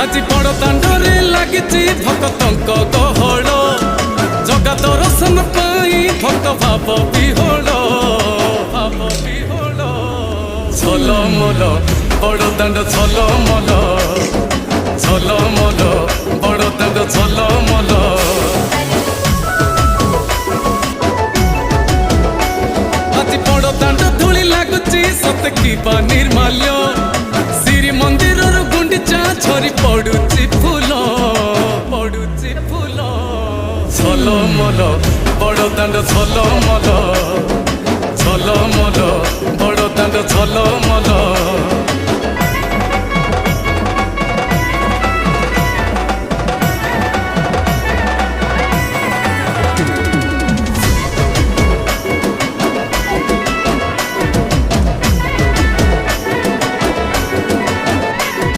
আজি বড় দাଣ୍ଡরে লাগিছি ভক্তଙ୍କ গহଳ জগা দর্শন পাই ভক্ত ভাব বিহଳ ঝলমল বড় দাণ্ড ঝলমল ঝলমল বড় দাণ্ড ঝলমল আজি বড় দাণ্ড ধূলি লাগুছি সতে কিবা নির্মাল্য শ্রী মন্দিরর গুন্ডিচা ঝরি পড়ুছি ফুল ঝলমল বড় দাণ্ড ঝলমল ঝলমল বড় দাণ্ড ঝলমল।